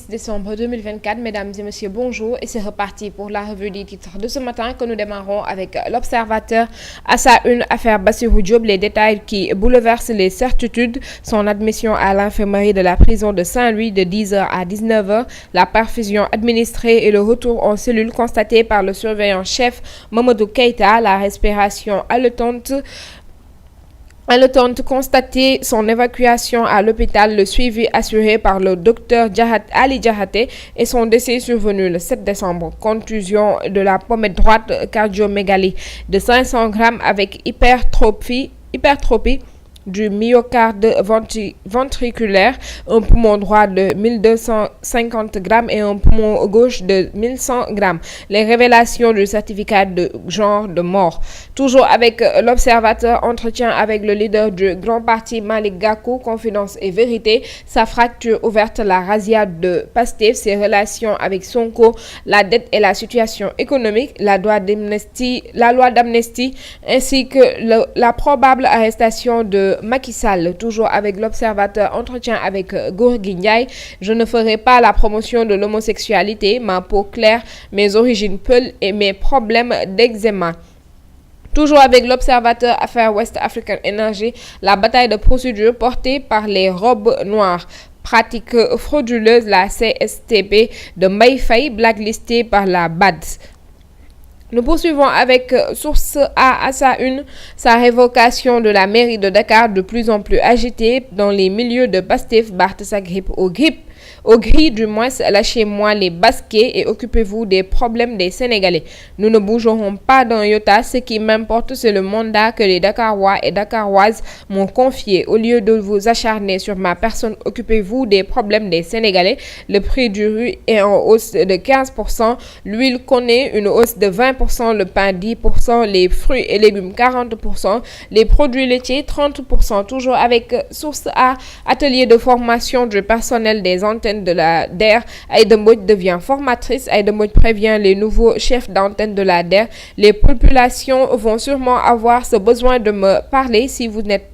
décembre 2024. Mesdames et messieurs, bonjour et c'est reparti pour la revue des titres de ce matin que nous démarrons avec l'Observateur. À sa une, affaire Bassirou Diop, les détails qui bouleversent les certitudes. Son admission à l'infirmerie de la prison de Saint-Louis de 10h à 19h, la perfusion administrée et le retour en cellule constaté par le surveillant-chef Mamadou Keïta, la respiration haletante constater son évacuation à l'hôpital, le suivi assuré par le docteur Ali Diahaté et son décès survenu le 7 décembre. Contusion de la pommette droite, cardiomégalie de 500 grammes avec hypertrophie du myocarde ventriculaire, un poumon droit de 1250 grammes et un poumon gauche de 1100 grammes. Les révélations du certificat de genre de mort. Toujours avec l'Observateur, entretien avec le leader du grand parti Malick Gakou, confidence et vérité, sa fracture ouverte, la razzia de Pastef, ses relations avec Sonko, la dette et la situation économique, la loi d'amnistie ainsi que la probable arrestation de Macky Sall. Toujours avec l'Observateur, entretien avec Gorgui Ndiaye. Je ne ferai pas la promotion de l'homosexualité, ma peau claire, mes origines peules et mes problèmes d'eczéma. Toujours avec l'Observateur, affaire West African Energy, la bataille de procédure portée par les robes noires. Pratique frauduleuse, la CSTP de Mbaye Faye, blacklistée par la BAD. Nous poursuivons avec Source A à sa une, sa révocation de la mairie de Dakar de plus en plus agitée dans les milieux de Pastef. Barth s'agrippe au gris du moins, lâchez-moi les baskets et occupez-vous des problèmes des Sénégalais. Nous ne bougerons pas d'un iota, ce qui m'importe c'est le mandat que les Dakarois et Dakaroises m'ont confié. Au lieu de vous acharner sur ma personne, occupez-vous des problèmes des Sénégalais. Le prix du riz est en hausse de 15%, l'huile connaît une hausse de 20%, le pain 10%, les fruits et légumes 40%, les produits laitiers 30%. Toujours avec Source A, atelier de formation du personnel des antennes de la DER, Aïda Mbodj devient formatrice. Aïda Mbodj prévient les nouveaux chefs d'antenne de la DER. Les populations vont sûrement avoir ce besoin de me parler si vous êtes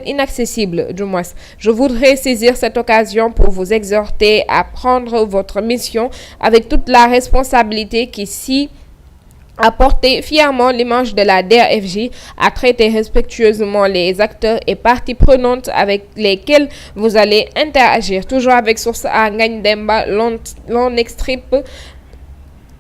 inaccessible, du moins. Je voudrais saisir cette occasion pour vous exhorter à prendre votre mission avec toute la responsabilité qui s'y à porter fièrement l'image de la DRFJ, à traiter respectueusement les acteurs et parties prenantes avec lesquels vous allez interagir. Toujours avec Source A, Ngagne Demba, l'on extripe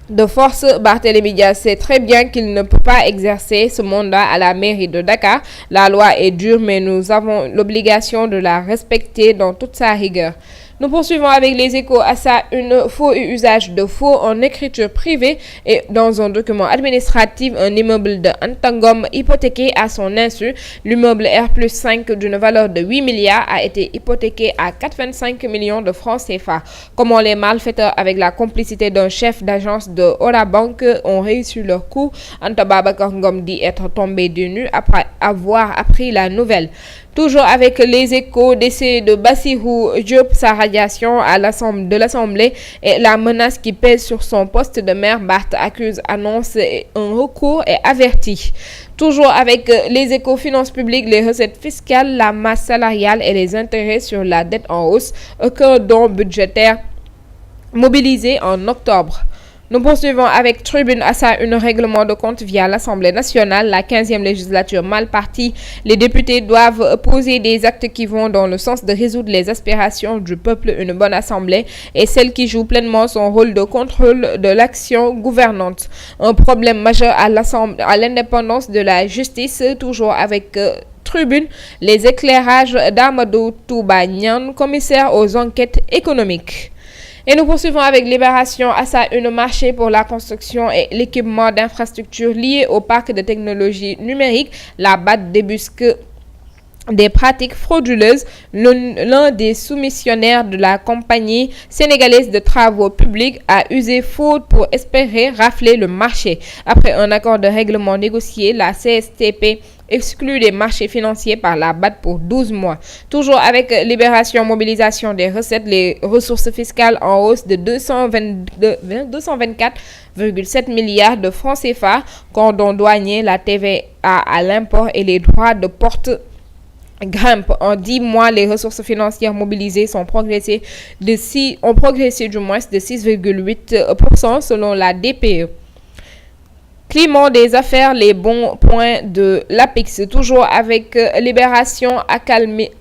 de force. Barthélémy Dias sait très bien qu'il ne peut pas exercer ce mandat à la mairie de Dakar. La loi est dure, mais nous avons l'obligation de la respecter dans toute sa rigueur. Nous poursuivons avec les Échos à sa une, faux et usage de faux en écriture privée et dans un document administratif, un immeuble de Antangom hypothéqué à son insu. L'immeuble R+5 d'une valeur de 8 milliards a été hypothéqué à 85 millions de francs CFA. Comment les malfaiteurs, avec la complicité d'un chef d'agence de Ora Bank, ont réussi leur coup. Anta Babacar Ngom dit être tombé du nu après avoir appris la nouvelle. Toujours avec les Échos, décès de Bassirou Diop, sa radiation de l'Assemblée et la menace qui pèse sur son poste de maire. Barth accuse, annonce un recours et avertit. Toujours avec les Échos, finances publiques, les recettes fiscales, la masse salariale et les intérêts sur la dette en hausse. Aucun don budgétaire mobilisé en octobre. Nous poursuivons avec Tribune à sa une, règlement de compte via l'Assemblée nationale, la 15e législature mal partie. Les députés doivent poser des actes qui vont dans le sens de résoudre les aspirations du peuple. Une bonne assemblée est celle qui joue pleinement son rôle de contrôle de l'action gouvernante. Un problème majeur à l'indépendance de la justice. Toujours avec Tribune, les éclairages d'Amadou Touba Niane, commissaire aux enquêtes économiques. Et nous poursuivons avec Libération à sa une, marché pour la construction et l'équipement d'infrastructures liées au parc de technologie numérique. La BAD débusque des pratiques frauduleuses. L'un des soumissionnaires de la compagnie sénégalaise de travaux publics a usé faute pour espérer rafler le marché. Après un accord de règlement négocié, la CSTP exclut les marchés financiers par la BAD pour 12 mois. Toujours avec Libération, mobilisation des recettes, les ressources fiscales en hausse de 224,7 milliards de francs CFA, cordon douanier, la TVA à l'import et les droits de porte grimpe. En 10 mois, les ressources financières mobilisées ont progressé de 6,8% selon la DPE. Climat des affaires, les bons points de l'APEX, toujours avec Libération accalmée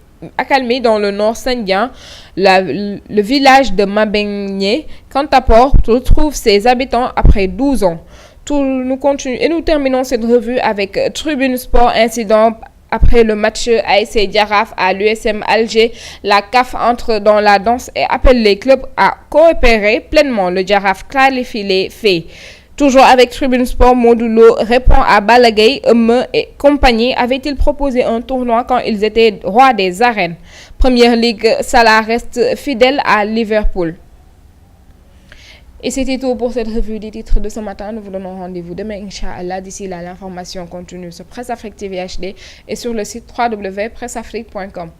dans le nord sindien. Le village de Mabengné, Kantapor, retrouve ses habitants après 12 ans. Nous continuons et nous terminons cette revue avec Tribune Sport, incident après le match ASC Jaraaf à l'USM Alger. La CAF entre dans la danse et appelle les clubs à coopérer pleinement. Le Jaraaf clarifie les faits. Toujours avec Tribune Sport, Modulo répond à Balagay, et compagnie. Avait-il proposé un tournoi quand ils étaient rois des arènes? Première Ligue, Salah reste fidèle à Liverpool. Et c'était tout pour cette revue des titres de ce matin. Nous vous donnons rendez-vous demain, Inch'Allah. D'ici là, l'information continue sur Presse Afrique TV HD et sur le site www.presseafrique.com.